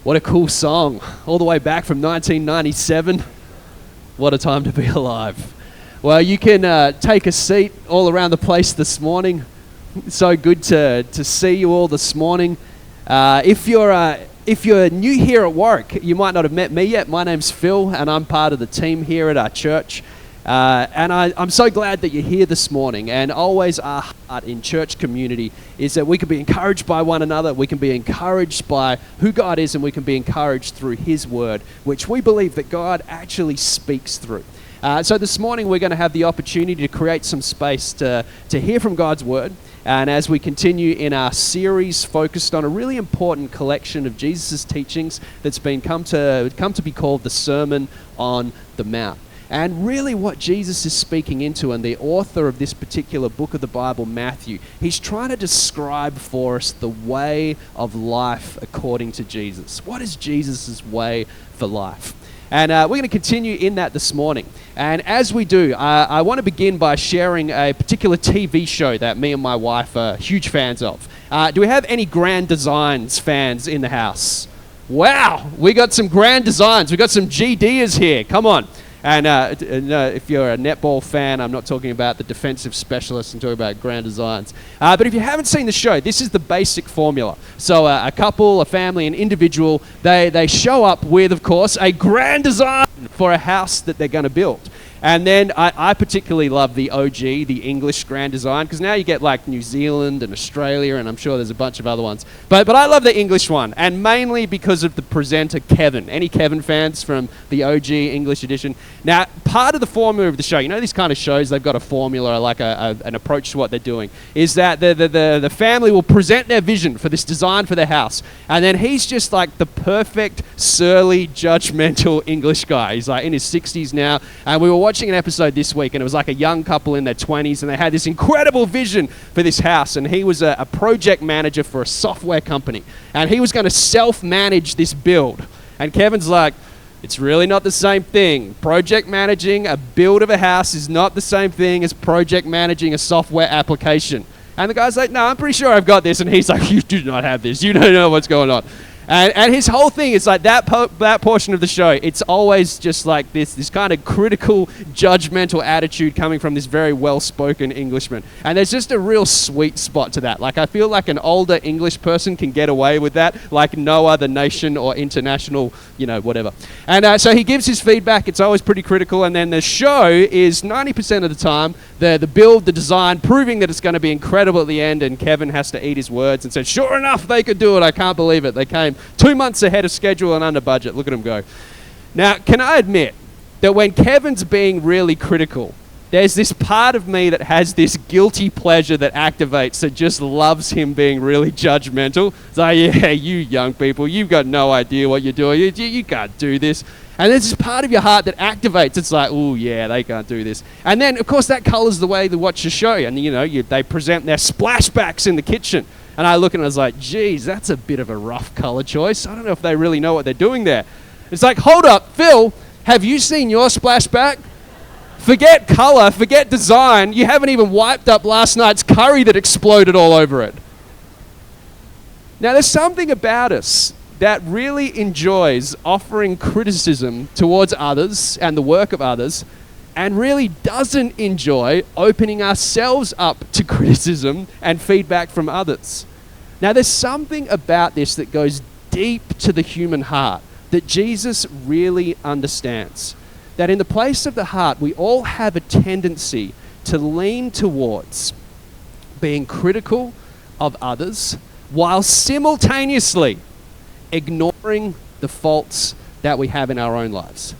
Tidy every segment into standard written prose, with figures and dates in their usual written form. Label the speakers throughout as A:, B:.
A: What a cool song. All the way back from 1997. What a time to be alive. Well, you can take a seat all around the place this morning. It's so good to see you all this morning. If you're new here at Warwick, you might not have met me yet. My name's Phil, and I'm part of the team here at our church. And I'm so glad that you're here this morning. And always our heart in church community is that we can be encouraged by one another, we can be encouraged by who God is, and we can be encouraged through His Word, which we believe that God actually speaks through. So this morning we're going to have the opportunity to create some space to hear from God's Word. And as we continue in our series focused on a really important collection of Jesus' teachings that's been come to be called the Sermon on the Mount. And really what Jesus is speaking into, and the author of this particular book of the Bible, Matthew, he's trying to describe for us the way of life according to Jesus. What is Jesus' way for life? And we're going to continue in that this morning. And as we do, I want to begin by sharing a particular TV show that me and my wife are huge fans of. Do we have any Grand Designs fans in the house? Wow, we got some Grand Designs. We got some GDers here. Come on. And if you're a netball fan, I'm not talking about the defensive specialists, I'm talking about Grand Designs. But if you haven't seen the show, this is the basic formula. So a couple, a family, an individual, they show up with, of course, a grand design for a house that they're going to build. And then I particularly love the OG, the English Grand Design, because now you get like New Zealand and Australia, and I'm sure there's a bunch of other ones. But I love the English one, and mainly because of the presenter, Kevin. Any Kevin fans from the OG English edition? Now, part of the formula of the show, you know these kind of shows, they've got a formula, like an approach to what they're doing, is that the family will present their vision for this design for their house, and then he's just like the perfect, surly, judgmental English guy. He's like in his 60s now, and we were watching an episode this week, and it was like a young couple in their 20s, and they had this incredible vision for this house, and he was a project manager for a software company, and he was going to self-manage this build. And Kevin's like, it's really not the same thing. Project managing a build of a house is not the same thing as project managing a software application. And the guy's like, no, I'm pretty sure I've got this. And he's like, you do not have this. You don't know what's going on. And his whole thing is like that portion of the show, it's always just like this kind of critical, judgmental attitude coming from this very well-spoken Englishman. And there's just a real sweet spot to that. Like, I feel like an older English person can get away with that, like no other nation or international, whatever. And so he gives his feedback. It's always pretty critical. And then the show is 90% of the time, the build, the design, proving that it's going to be incredible at the end. And Kevin has to eat his words and said, sure enough, they could do it. I can't believe it. They came 2 months ahead of schedule and under budget. Look at him go. Now, can I admit that when Kevin's being really critical, there's this part of me that has this guilty pleasure that activates, that just loves him being really judgmental. It's like, yeah, you young people, you've got no idea what you're doing. You can't do this. And there's this part of your heart that activates. It's like, oh, yeah, they can't do this. And then, of course, that colors the way they watch the show. And, they present their splashbacks in the kitchen. And I look and I was like, geez, that's a bit of a rough color choice. I don't know if they really know what they're doing there. It's like, hold up, Phil, have you seen your splashback? Forget color, forget design. You haven't even wiped up last night's curry that exploded all over it. Now, there's something about us that really enjoys offering criticism towards others and the work of others, and really doesn't enjoy opening ourselves up to criticism and feedback from others. Now, there's something about this that goes deep to the human heart that Jesus really understands. That in the place of the heart, we all have a tendency to lean towards being critical of others while simultaneously ignoring the faults that we have in our own lives.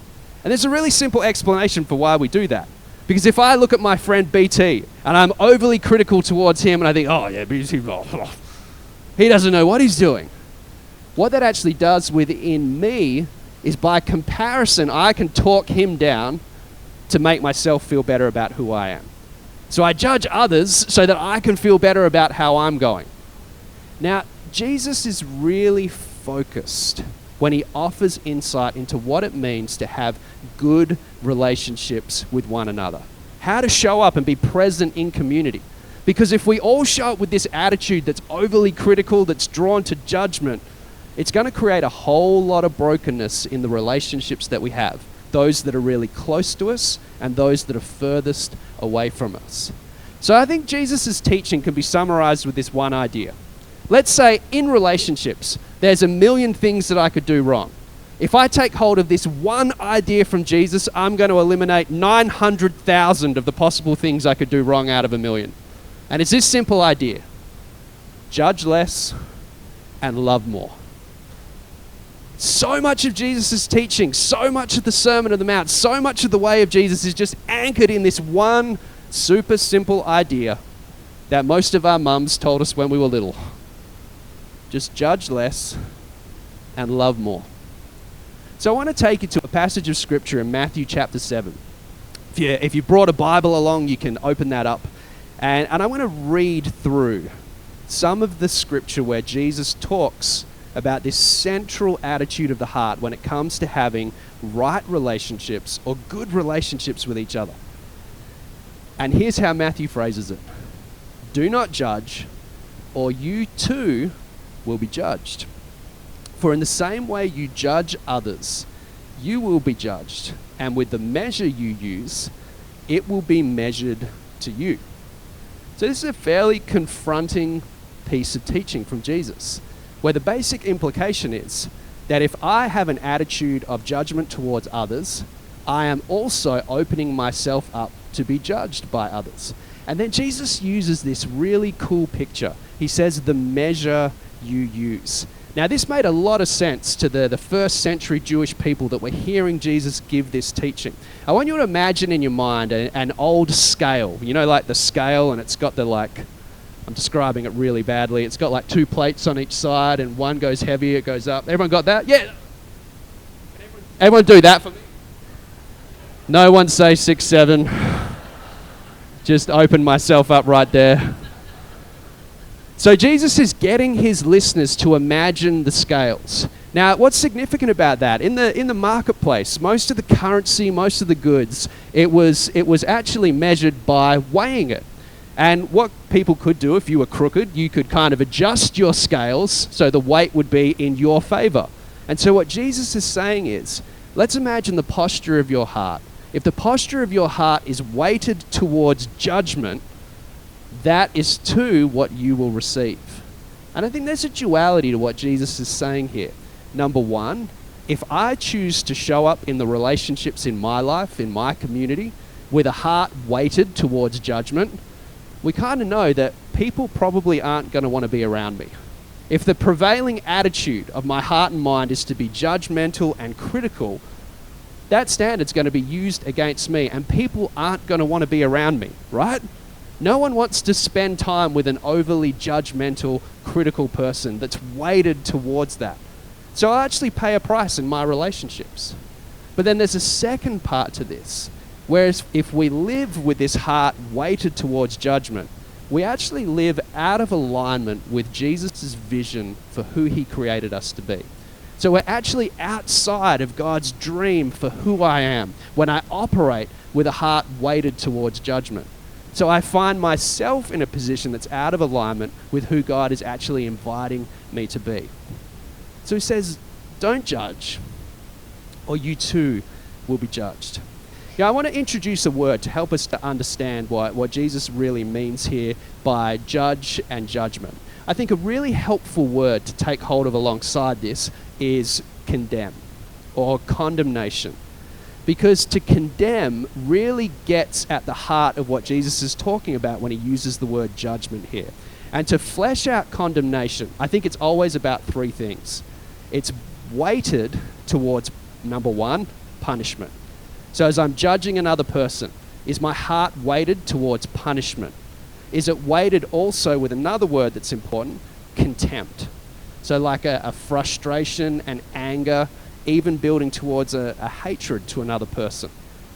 A: And there's a really simple explanation for why we do that. Because if I look at my friend BT and I'm overly critical towards him and I think, oh yeah, BT, he doesn't know what he's doing. What that actually does within me is, by comparison, I can talk him down to make myself feel better about who I am. So I judge others so that I can feel better about how I'm going. Now, Jesus is really focused when he offers insight into what it means to have good relationships with one another. How to show up and be present in community. Because if we all show up with this attitude that's overly critical, that's drawn to judgment, It's going to create a whole lot of brokenness in the relationships that we have, those that are really close to us and those that are furthest away from us. So I think Jesus' teaching can be summarized with this one idea. Let's say in relationships, there's a million things that I could do wrong. If I take hold of this one idea from Jesus, I'm going to eliminate 900,000 of the possible things I could do wrong out of a million. And it's this simple idea: judge less and love more. So much of Jesus' teaching, so much of the Sermon on the Mount, so much of the way of Jesus is just anchored in this one super simple idea that most of our mums told us when we were little. Just judge less and love more. So I want to take you to a passage of scripture in Matthew chapter 7. If you brought a Bible along, you can open that up. And I want to read through some of the scripture where Jesus talks about this central attitude of the heart when it comes to having right relationships or good relationships with each other. And here's how Matthew phrases it: do not judge, or you too will be judged. For in the same way you judge others, you will be judged, and with the measure you use, it will be measured to you. So this is a fairly confronting piece of teaching from Jesus, where the basic implication is that if I have an attitude of judgment towards others, I am also opening myself up to be judged by others. And then Jesus uses this really cool picture. He says, the measure you use. Now, this made a lot of sense to the first century Jewish people that were hearing Jesus give this teaching. I want you to imagine in your mind an old scale, you know, like the scale, and it's got the I'm describing it really badly. It's got like two plates on each side, and one goes heavier, it goes up. Everyone got that? Yeah. Everyone do that for me. No one say 6, 7. Just open myself up right there. So Jesus is getting his listeners to imagine the scales. Now, what's significant about that? In the marketplace, most of the currency, most of the goods, it was actually measured by weighing it. And what people could do, if you were crooked, you could kind of adjust your scales so the weight would be in your favor. And so what Jesus is saying is, let's imagine the posture of your heart. If the posture of your heart is weighted towards judgment, that is too what you will receive. And I think there's a duality to what Jesus is saying here. Number one, if I choose to show up in the relationships in my life, in my community, with a heart weighted towards judgment, we kind of know that people probably aren't going to want to be around me. If the prevailing attitude of my heart and mind is to be judgmental and critical, that standard's going to be used against me, and people aren't going to want to be around me, right? No one wants to spend time with an overly judgmental, critical person that's weighted towards that. So I actually pay a price in my relationships. But then there's a second part to this. Whereas if we live with this heart weighted towards judgment, we actually live out of alignment with Jesus' vision for who he created us to be. So we're actually outside of God's dream for who I am when I operate with a heart weighted towards judgment. So I find myself in a position that's out of alignment with who God is actually inviting me to be. So he says, don't judge, or you too will be judged. Now, I want to introduce a word to help us to understand what Jesus really means here by judge and judgment. I think a really helpful word to take hold of alongside this is condemn, or condemnation. Because to condemn really gets at the heart of what Jesus is talking about when he uses the word judgment here. And to flesh out condemnation, I think it's always about three things. It's weighted towards, number one, punishment. So as I'm judging another person, is my heart weighted towards punishment? Is it weighted also with another word that's important, contempt? So like a frustration and anger, even building towards a hatred to another person.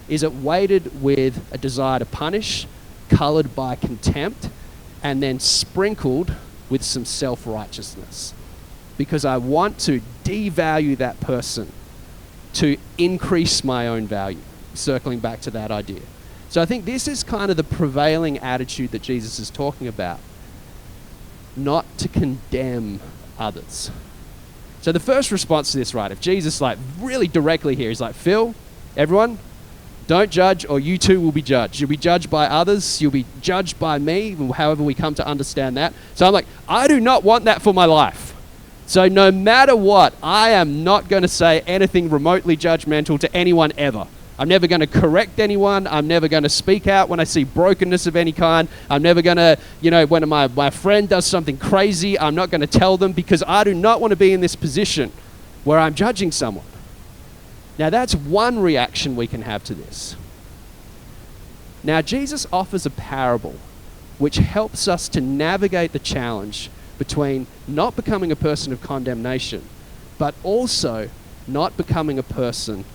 A: Is it weighted with a desire to punish, colored by contempt, and then sprinkled with some self-righteousness? Because I want to devalue that person to increase my own value, circling back to that idea. So I think this is kind of the prevailing attitude that Jesus is talking about, not to condemn others. So the first response to this, right, if Jesus like really directly here, he's like, Phil, everyone, don't judge or you too will be judged. You'll be judged by others. You'll be judged by me, however we come to understand that. So I'm like, I do not want that for my life. So no matter what, I am not going to say anything remotely judgmental to anyone ever. I'm never going to correct anyone. I'm never going to speak out when I see brokenness of any kind. I'm never going to, when my friend does something crazy, I'm not going to tell them, because I do not want to be in this position where I'm judging someone. Now that's one reaction we can have to this. Now Jesus offers a parable which helps us to navigate the challenge between not becoming a person of condemnation, but also not becoming a person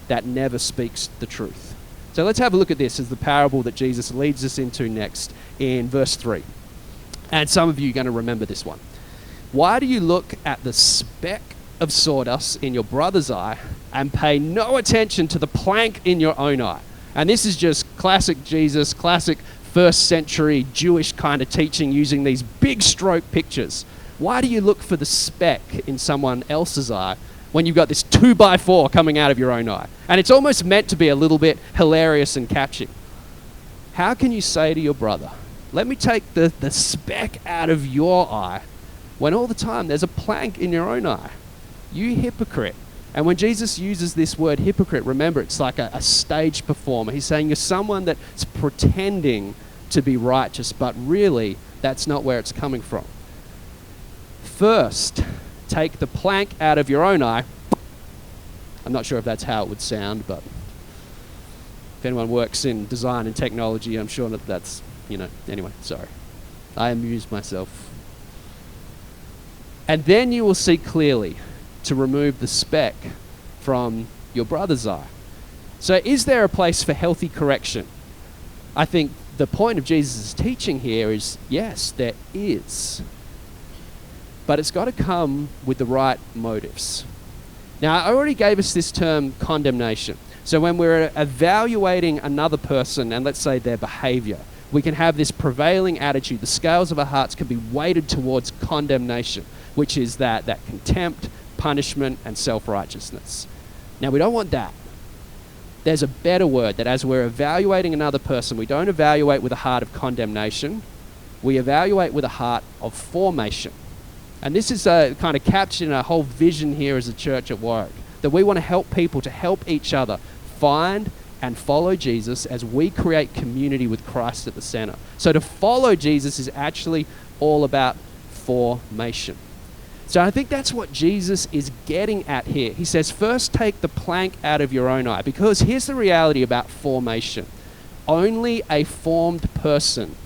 A: that never speaks the truth. So let's have a look at this as the parable that Jesus leads us into next in verse 3. And some of you are going to remember this one. Why do you look at the speck of sawdust in your brother's eye and pay no attention to the plank in your own eye? And this is just classic Jesus, classic first century Jewish kind of teaching, using these big stroke pictures. Why do you look for the speck in someone else's eye when you've got this 2x4 coming out of your own eye? And it's almost meant to be a little bit hilarious and catchy. How can you say to your brother, let me take the speck out of your eye, when all the time there's a plank in your own eye? You hypocrite. And when Jesus uses this word hypocrite, remember, it's like a stage performer. He's saying you're someone that's pretending to be righteous, but really that's not where it's coming from. First, take the plank out of your own eye. I'm not sure if that's how it would sound, but if anyone works in design and technology, I'm sure that's, anyway, sorry. I amused myself. And then you will see clearly to remove the speck from your brother's eye. So is there a place for healthy correction? I think the point of Jesus' teaching here is, yes, there is. But it's got to come with the right motives. Now, I already gave us this term condemnation. So when we're evaluating another person and let's say their behavior, we can have this prevailing attitude. The scales of our hearts can be weighted towards condemnation, which is that contempt, punishment, and self-righteousness. Now, we don't want that. There's a better word, that as we're evaluating another person, we don't evaluate with a heart of condemnation. We evaluate with a heart of formation. And this is kind of captured in our whole vision here as a church at Warwick, that we want to help people to help each other find and follow Jesus as we create community with Christ at the center. So to follow Jesus is actually all about formation. So I think that's what Jesus is getting at here. He says, first take the plank out of your own eye, because here's the reality about formation. Only a formed person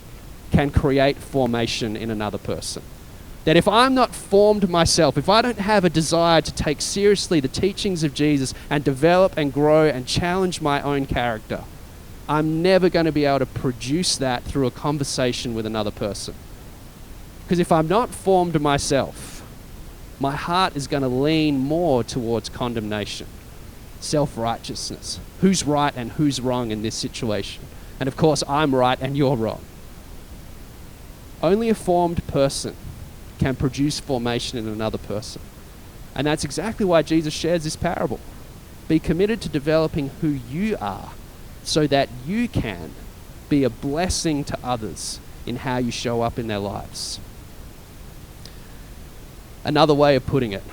A: can create formation in another person. That if I'm not formed myself, if I don't have a desire to take seriously the teachings of Jesus and develop and grow and challenge my own character, I'm never going to be able to produce that through a conversation with another person. Because if I'm not formed myself, my heart is going to lean more towards condemnation, self-righteousness. Who's right and who's wrong in this situation? And of course, I'm right and you're wrong. Only a formed person can produce formation in another person. And that's exactly why Jesus shares this parable. Be committed to developing who you are so that you can be a blessing to others in how you show up in their lives. Another way of putting it,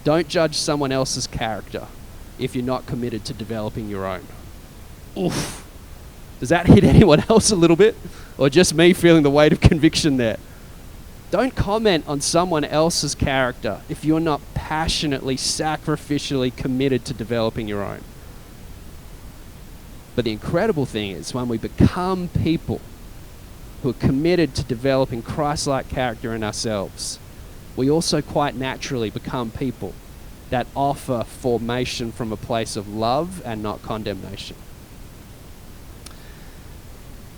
A: don't judge someone else's character if you're not committed to developing your own. Oof. Does that hit anyone else a little bit? Or just me feeling the weight of conviction there? Don't comment on someone else's character if you're not passionately, sacrificially committed to developing your own. But the incredible thing is when we become people who are committed to developing Christ-like character in ourselves, we also quite naturally become people that offer formation from a place of love and not condemnation.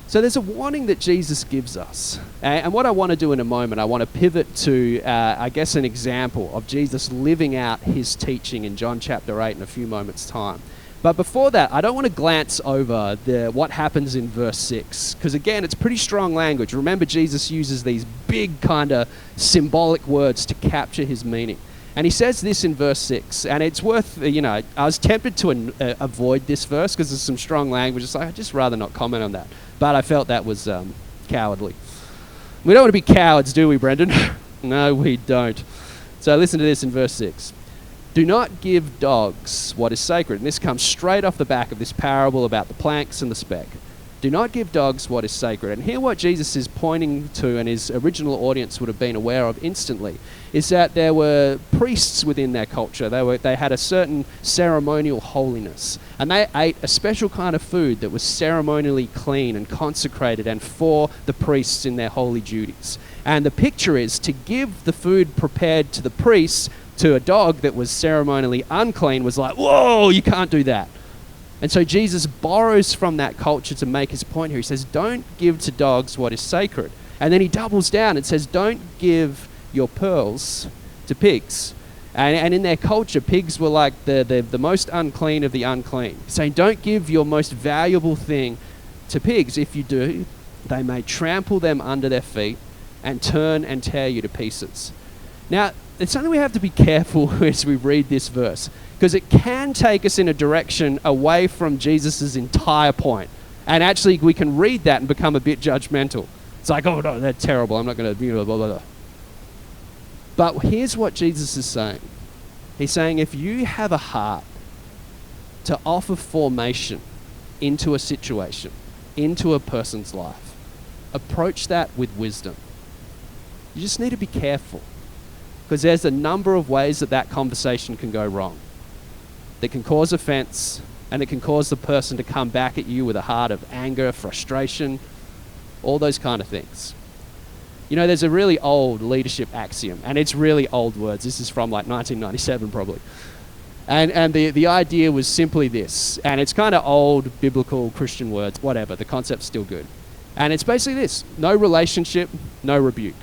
A: So there's a warning that Jesus gives us. And what I want to do in a moment, I want to pivot to, an example of Jesus living out his teaching in John chapter 8 in a few moments' time. But before that, I don't want to glance over what happens in verse 6, because again, it's pretty strong language. Remember, Jesus uses these big kind of symbolic words to capture his meaning. And he says this in verse 6, and it's worth, I was tempted to avoid this verse because there's some strong language. It's like, I'd just rather not comment on that. But I felt that was cowardly. We don't want to be cowards, do we, Brendan? No, we don't. So listen to this in verse 6. Do not give dogs what is sacred. And this comes straight off the back of this parable about the planks and the speck. Do not give dogs what is sacred. And here what Jesus is pointing to, and his original audience would have been aware of instantly, is that there were priests within their culture. They had a certain ceremonial holiness. And they ate a special kind of food that was ceremonially clean and consecrated and for the priests in their holy duties. And the picture is to give the food prepared to the priests to a dog that was ceremonially unclean was like, whoa, you can't do that. And so Jesus borrows from that culture to make his point here. He says, don't give to dogs what is sacred. And then he doubles down and says, don't give your pearls to pigs. And in their culture, pigs were like the most unclean of the unclean. He's saying, don't give your most valuable thing to pigs. If you do, they may trample them under their feet and turn and tear you to pieces. Now, it's something we have to be careful as we read this verse, because it can take us in a direction away from Jesus' entire point. And actually, we can read that and become a bit judgmental. It's like, oh no, they're terrible. I'm not going to, blah, blah, blah. But here's what Jesus is saying. He's saying, if you have a heart to offer formation into a situation, into a person's life, approach that with wisdom. You just need to be careful, because there's a number of ways that conversation can go wrong. That can cause offense, and it can cause the person to come back at you with a heart of anger, frustration, all those kind of things. There's a really old leadership axiom, and it's really old words. This is from like 1997 probably. And the idea was simply this, and it's kind of old biblical Christian words, whatever, the concept's still good. And it's basically this: no relationship, no rebuke.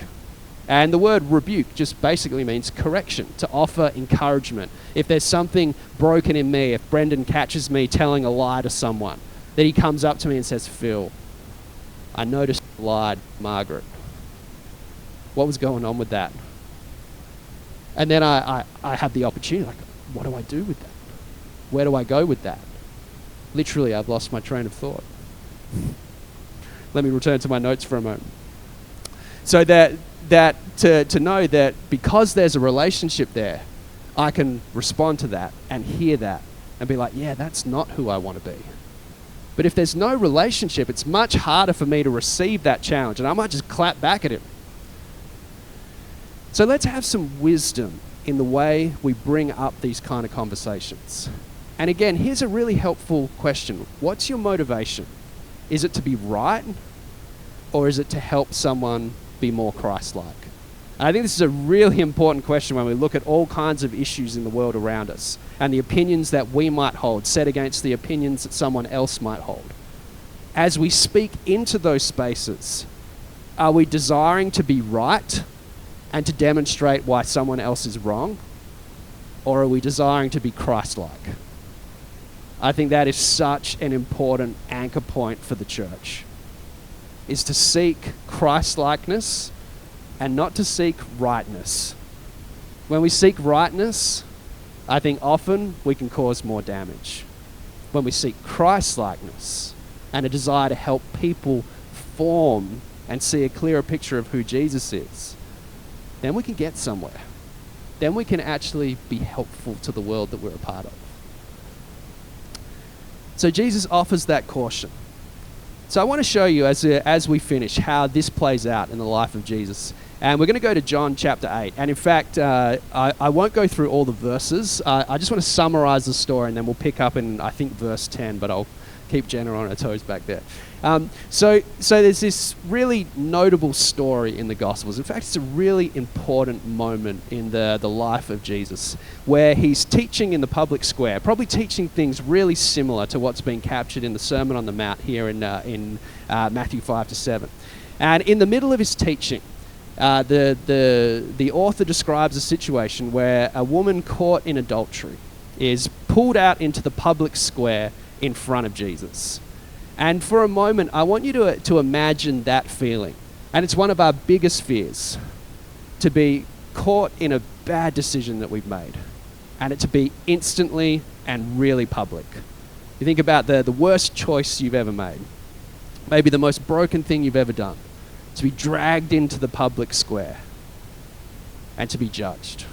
A: And the word rebuke just basically means correction, to offer encouragement. If there's something broken in me, if Brendan catches me telling a lie to someone, then he comes up to me and says, Phil, I noticed you lied, Margaret. What was going on with that? And then I have the opportunity, like, what do I do with that? Where do I go with that? Literally, I've lost my train of thought. Let me return to my notes for a moment. So to know that because there's a relationship there, I can respond to that and hear that and be like, yeah, that's not who I want to be. But if there's no relationship, it's much harder for me to receive that challenge, and I might just clap back at him. So let's have some wisdom in the way we bring up these kind of conversations. And again, here's a really helpful question. What's your motivation? Is it to be right, or is it to help someone be more Christ-like? And I think this is a really important question when we look at all kinds of issues in the world around us and the opinions that we might hold set against the opinions that someone else might hold. As we speak into those spaces, are we desiring to be right and to demonstrate why someone else is wrong? Or are we desiring to be Christ-like? I think that is such an important anchor point for the church, is to seek Christ-likeness and not to seek rightness. When we seek rightness, I think often we can cause more damage. When we seek Christ-likeness and a desire to help people form and see a clearer picture of who Jesus is, then we can get somewhere. Then we can actually be helpful to the world that we're a part of. So Jesus offers that caution. So I want to show you as we finish how this plays out in the life of Jesus. And we're going to go to John chapter 8. And in fact, I won't go through all the verses. I just want to summarize the story, and then we'll pick up in, I think, verse 10, but I'll keep Jenna on her toes back there. So there's this really notable story in the Gospels. In fact, it's a really important moment in the life of Jesus, where he's teaching in the public square, probably teaching things really similar to what's been captured in the Sermon on the Mount here in Matthew 5-7. And in the middle of his teaching, the author describes a situation where a woman caught in adultery is pulled out into the public square in front of Jesus. And for a moment, I want you to imagine that feeling. And it's one of our biggest fears, to be caught in a bad decision that we've made, and it to be instantly and really public. You think about the worst choice you've ever made, maybe the most broken thing you've ever done, to be dragged into the public square and to be judged.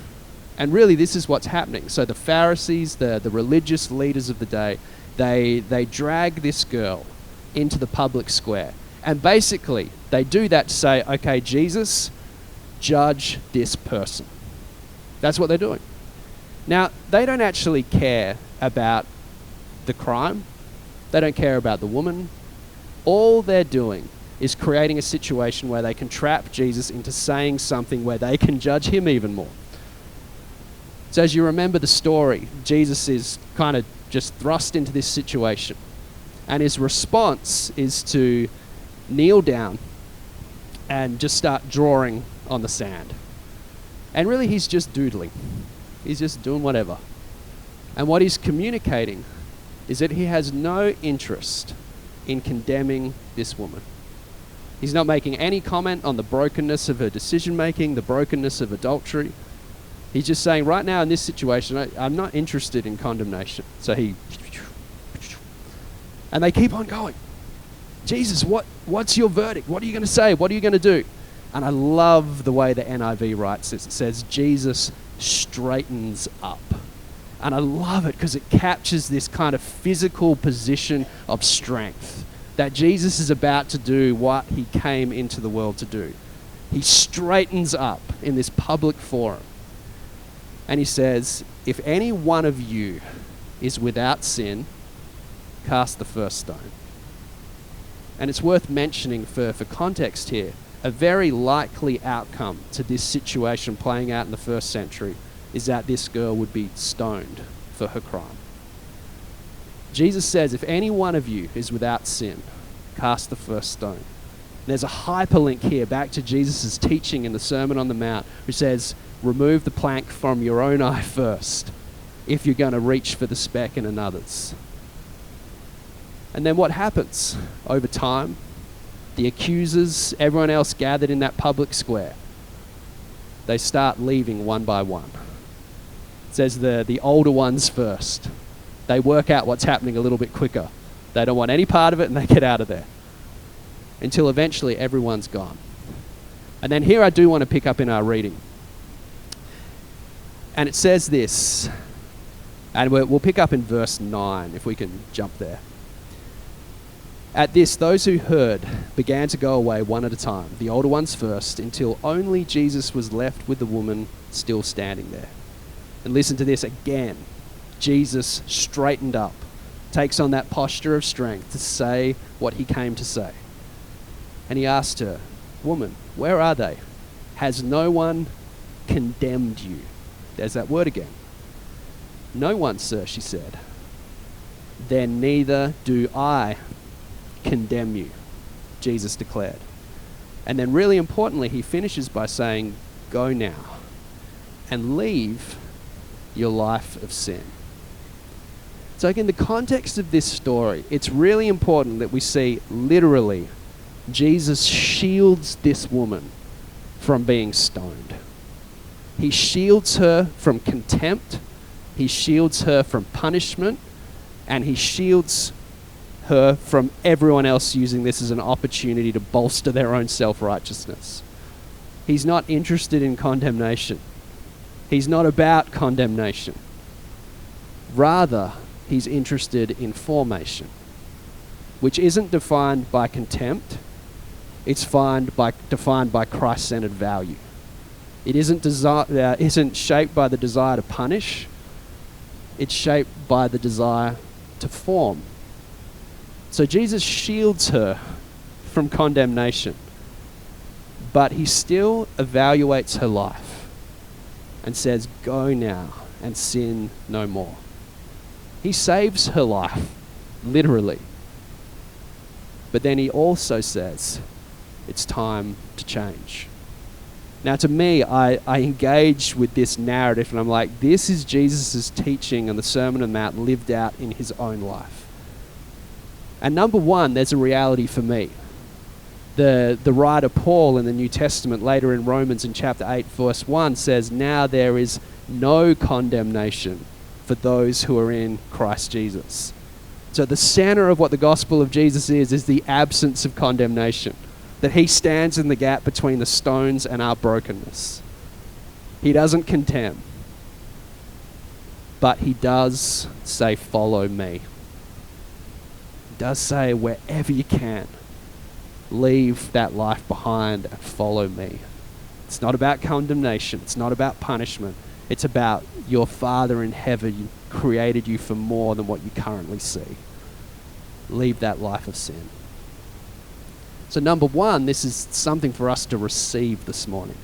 A: And really, this is what's happening. So the Pharisees, the religious leaders of the day, they drag this girl into the public square. And basically, they do that to say, okay, Jesus, judge this person. That's what they're doing. Now, they don't actually care about the crime. They don't care about the woman. All they're doing is creating a situation where they can trap Jesus into saying something where they can judge him even more. So as you remember the story, Jesus is kind of just thrust into this situation. And his response is to kneel down and just start drawing on the sand. And really, he's just doodling. He's just doing whatever. And what he's communicating is that he has no interest in condemning this woman. He's not making any comment on the brokenness of her decision-making, the brokenness of adultery. He's just saying, right now in this situation, I'm not interested in condemnation. So and they keep on going. Jesus, what's your verdict? What are you going to say? What are you going to do? And I love the way the NIV writes this. It says, Jesus straightens up. And I love it because it captures this kind of physical position of strength, that Jesus is about to do what he came into the world to do. He straightens up in this public forum. And he says, if any one of you is without sin, cast the first stone. And it's worth mentioning for context here, a very likely outcome to this situation playing out in the first century is that this girl would be stoned for her crime. Jesus says, if any one of you is without sin, cast the first stone. There's a hyperlink here back to Jesus' teaching in the Sermon on the Mount, which says, remove the plank from your own eye first if you're going to reach for the speck in another's. And then what happens? Over time, the accusers, everyone else gathered in that public square, they start leaving one by one. It says the older ones first. They work out what's happening a little bit quicker. They don't want any part of it and they get out of there. Until eventually everyone's gone. And then here I do want to pick up in our reading. And it says this, and we'll pick up in verse 9 if we can jump there. At this, those who heard began to go away one at a time, the older ones first, until only Jesus was left with the woman still standing there. And listen to this again. Jesus straightened up, takes on that posture of strength to say what he came to say. And he asked her, woman, where are they? Has no one condemned you? There's that word again. No one, sir, she said. Then neither do I condemn you, Jesus declared. And then really importantly, he finishes by saying, go now and leave your life of sin. So in the context of this story, it's really important that we see literally Jesus shields this woman from being stoned. He shields her from contempt, he shields her from punishment, and he shields her from everyone else using this as an opportunity to bolster their own self-righteousness. He's not interested in condemnation. He's not about condemnation. Rather, he's interested in formation, which isn't defined by contempt. It's defined by Christ-centered value. It isn't shaped by the desire to punish. It's shaped by the desire to form. So Jesus shields her from condemnation, but he still evaluates her life and says, go now and sin no more. He saves her life, literally. But then he also says, it's time to change. Now, to me, I engage with this narrative and I'm like, this is Jesus' teaching and the Sermon on the Mount lived out in his own life. And number one, there's a reality for me. The writer Paul in the New Testament, later in Romans in chapter 8, verse 1, says, now there is no condemnation for those who are in Christ Jesus. So the center of what the gospel of Jesus is the absence of condemnation. That he stands in the gap between the stones and our brokenness. He doesn't condemn, but he does say, follow me. He does say, wherever you can, leave that life behind and follow me. It's not about condemnation. It's not about punishment. It's about your Father in heaven created you for more than what you currently see. Leave that life of sin. So number one, this is something for us to receive this morning.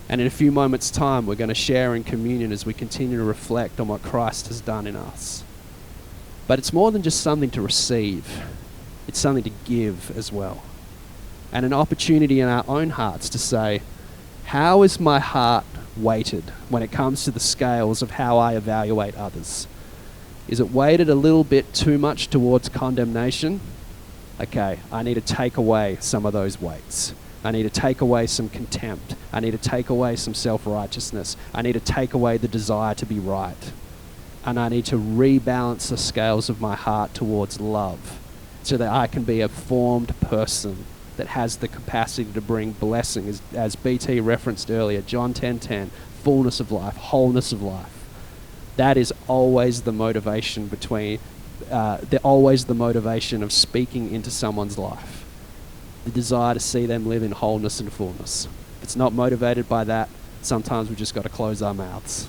A: And in a few moments' time, we're going to share in communion as we continue to reflect on what Christ has done in us. But it's more than just something to receive. It's something to give as well. And an opportunity in our own hearts to say, how is my heart weighted when it comes to the scales of how I evaluate others? Is it weighted a little bit too much towards condemnation? Okay, I need to take away some of those weights. I need to take away some contempt. I need to take away some self-righteousness. I need to take away the desire to be right. And I need to rebalance the scales of my heart towards love so that I can be a formed person that has the capacity to bring blessing. As BT referenced earlier, John 10:10, fullness of life, wholeness of life. That is always the motivation always the motivation of speaking into someone's life. The desire to see them live in wholeness and fullness. If it's not motivated by that, sometimes we've just got to close our mouths.